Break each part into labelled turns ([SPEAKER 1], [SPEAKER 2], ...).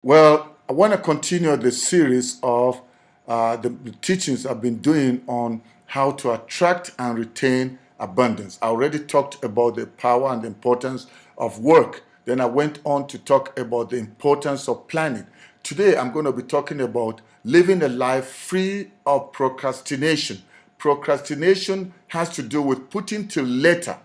[SPEAKER 1] Well, I want to continue the series of the teachings I've been doing on how to attract and retain abundance. I already talked about the power and the importance of work. Then I went on to talk about the importance of planning. Today, I'm going to be talking about living a life free of procrastination. Procrastination has to do with putting till later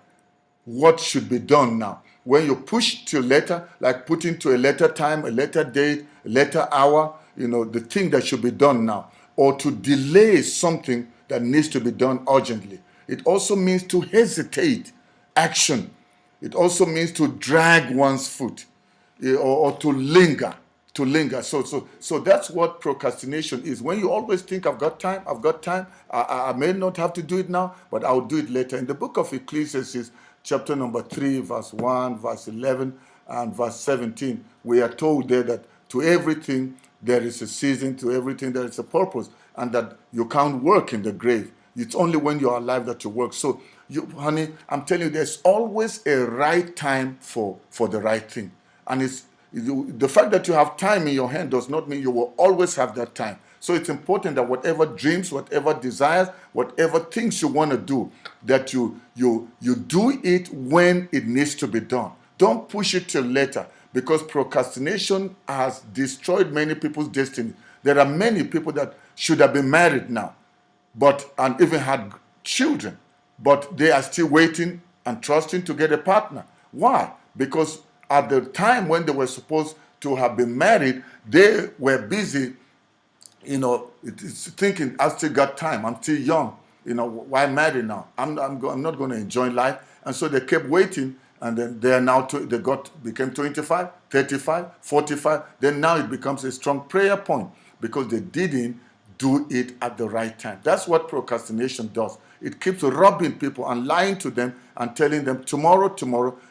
[SPEAKER 1] what should be done now. When you push to later, like putting to a later time, a later date, a later hour, the thing that should be done now, or to delay something that needs to be done urgently. It also means to hesitate action. It also means to drag one's foot, or to linger. To linger. So that's what procrastination is. When you always think, I've got time, I may not have to do it now, but I'll do it later. In the book of Ecclesiastes, chapter number 3, verse 1, verse 11, and verse 17, we are told there that to everything there is a season, to everything there is a purpose, and that you can't work in the grave. It's only when you are alive that you work. So, honey, I'm telling you, there's always a right time for the right thing. And the fact that you have time in your hand does not mean you will always have that time. So it's important that whatever dreams, whatever desires, whatever things you want to do, that you do it when it needs to be done. Don't push it till later, because procrastination has destroyed many people's destiny. There are many people that should have been married now, and even had children, but they are still waiting and trusting to get a partner. Why? Because at the time when they were supposed to have been married, they were busy, thinking, I still got time, I'm still young, why marry now? I'm not going to enjoy life. And so they kept waiting, and then they are now became 25, 35, 45. Then now it becomes a strong prayer point because they didn't do it at the right time. That's what procrastination does. It keeps robbing people and lying to them and telling them tomorrow.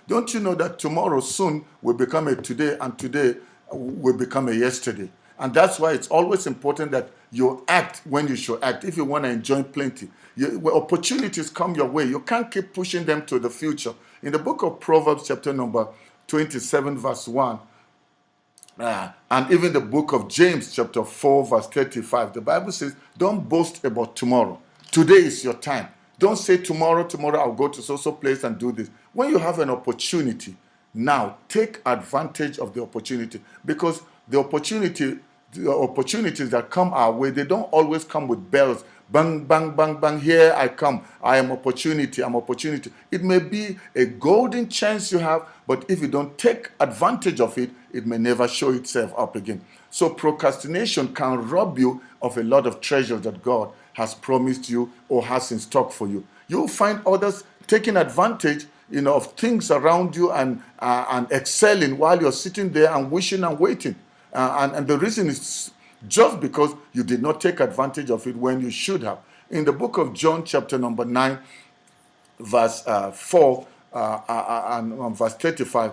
[SPEAKER 1] Don't you know that tomorrow soon will become a today, and today will become a yesterday? And that's why it's always important that you act when you should act if you want to enjoy plenty. When opportunities come your way, you can't keep pushing them to the future. In the book of Proverbs, chapter number 27, verse 1, and even the book of James, chapter 4, verse 35, the Bible says, don't boast about tomorrow. Today is your time. Don't say tomorrow I'll go to so place and do this. When you have an opportunity, now take advantage of the opportunity, because the opportunities that come our way, they don't always come with bells. Bang, bang, bang, bang, here I come. I'm opportunity. It may be a golden chance you have, but if you don't take advantage of it, it may never show itself up again. So procrastination can rob you of a lot of treasure that God has promised you or has in stock for you. You'll find others taking advantage of things around you and excelling while you're sitting there and wishing and waiting. And the reason is just because you did not take advantage of it when you should have. In the book of John, chapter number 9, verse 4 and verse 35,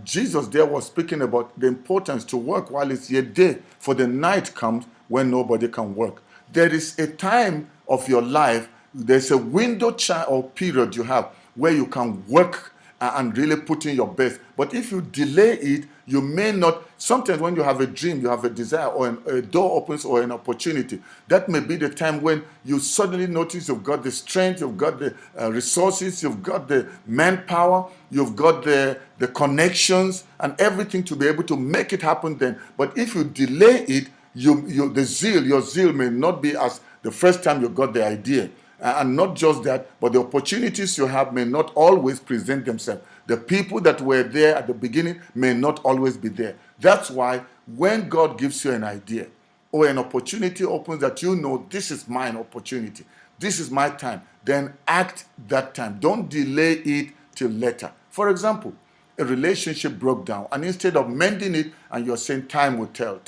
[SPEAKER 1] Jesus there was speaking about the importance to work while it's yet day, for the night comes when nobody can work. There is a time of your life, there's a window or period you have where you can work and really put in your best. But if you delay it, you may not. Sometimes when you have a dream, you have a desire, or a door opens or an opportunity, that may be the time when you suddenly notice you've got the strength, you've got the resources, you've got the manpower, you've got the connections and everything to be able to make it happen then. But if you delay it, your zeal may not be as the first time you got the idea. And not just that, but the opportunities you have may not always present themselves. The people that were there at the beginning may not always be there. That's why when God gives you an idea or an opportunity opens that this is my opportunity, this is my time, then act that time. Don't delay it till later. For example, a relationship broke down, and instead of mending it, and you're saying time will tell.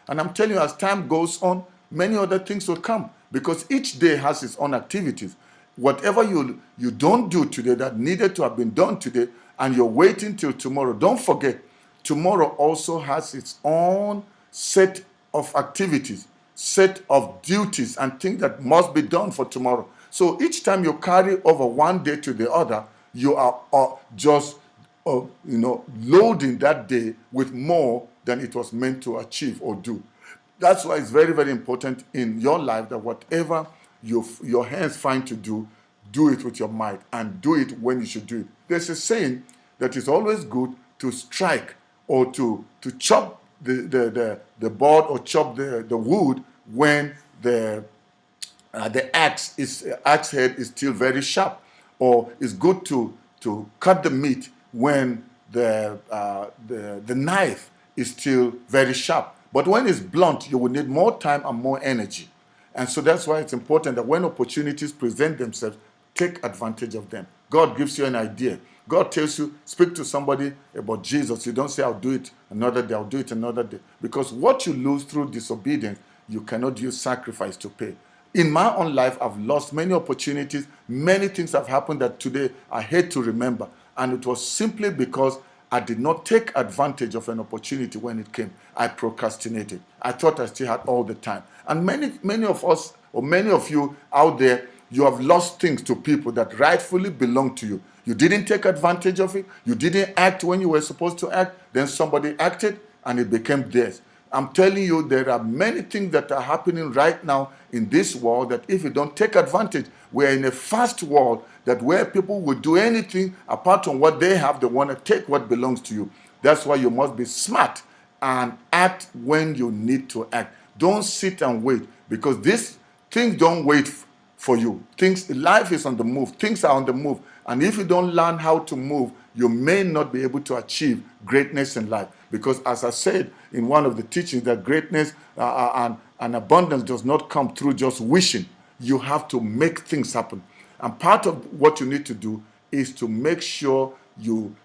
[SPEAKER 1] And I'm telling you, as time goes on, many other things will come, because each day has its own activities. Whatever you don't do today that needed to have been done today, and you're waiting till tomorrow, don't forget, tomorrow also has its own set of activities, set of duties and things that must be done for tomorrow. So each time you carry over one day to the other, you are just loading that day with more than it was meant to achieve or do. That's why it's very, very important in your life that whatever your hands find to do it with your might and do it when you should do it. There's a saying that it's always good to strike or to chop the board or chop the wood when the axe head is still very sharp, or it's good to cut the meat when the knife is still very sharp. But when it's blunt, you will need more time and more energy. And so that's why it's important that when opportunities present themselves, take advantage of them. God gives you an idea. God tells you, speak to somebody about Jesus. You don't say, I'll do it another day, I'll do it another day. Because what you lose through disobedience, you cannot use sacrifice to pay. In my own life, I've lost many opportunities. Many things have happened that today I hate to remember. And it was simply because I did not take advantage of an opportunity when it came. I procrastinated. I thought I still had all the time. And many of us, or many of you out there, you have lost things to people that rightfully belong to you. You didn't take advantage of it. You didn't act when you were supposed to act. Then somebody acted and it became theirs. I'm telling you, there are many things that are happening right now in this world that if you don't take advantage, we're in a fast world that where people will do anything apart from what they have, they want to take what belongs to you. That's why you must be smart and act when you need to act. Don't sit and wait, because these things don't wait for you. Life is on the move. Things are on the move. And if you don't learn how to move, you may not be able to achieve greatness in life. Because as I said in one of the teachings, that greatness and abundance does not come through just wishing. You have to make things happen. And part of what you need to do is to make sure you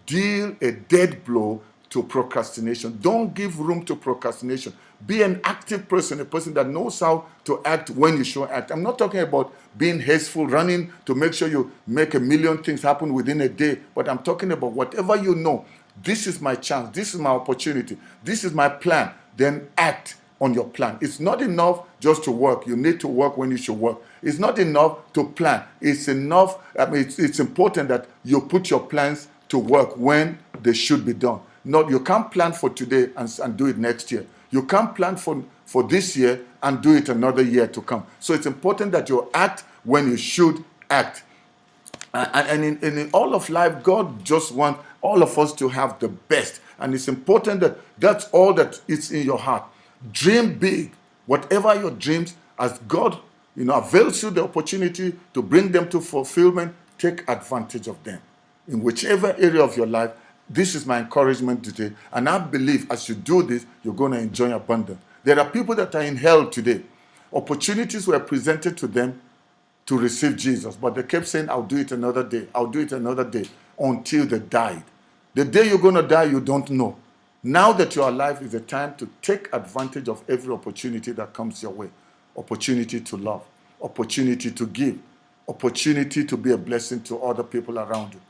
[SPEAKER 1] deal a dead blow to procrastination. Don't give room to procrastination. Be an active person, a person that knows how to act when you should act. I'm not talking about being hasteful, running to make sure you make a million things happen within a day, but I'm talking about whatever you know. This is my chance. This is my opportunity. This is my plan. Then act on your plan. It's not enough just to work. You need to work when you should work. It's not enough to plan. It's enough. It's important that you put your plans to work when they should be done. You can't plan for today and do it next year. You can't plan for this year and do it another year to come. So it's important that you act when you should act. And in all of life, God just wants all of us to have the best. And it's important that that's all that is in your heart. Dream big. Whatever your dreams, as God avails you the opportunity to bring them to fulfillment, take advantage of them. In whichever area of your life, this is my encouragement today. And I believe as you do this, you're going to enjoy abundance. There are people that are in hell today. Opportunities were presented to them to receive Jesus, but they kept saying, I'll do it another day. I'll do it another day, until they died. The day you're going to die, you don't know. Now that you're alive is the time to take advantage of every opportunity that comes your way. Opportunity to love, opportunity to give, opportunity to be a blessing to other people around you.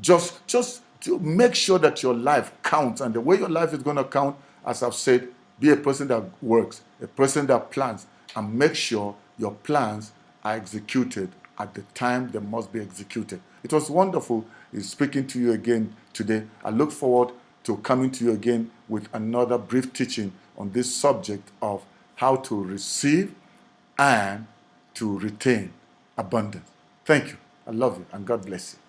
[SPEAKER 1] Just to make sure that your life counts. And the way your life is going to count, as I've said, be a person that works, a person that plans, and make sure your plans are executed at the time they must be executed. It was wonderful speaking to you again today. I look forward to coming to you again with another brief teaching on this subject of how to receive and to retain abundance. Thank you. I love you, and God bless you.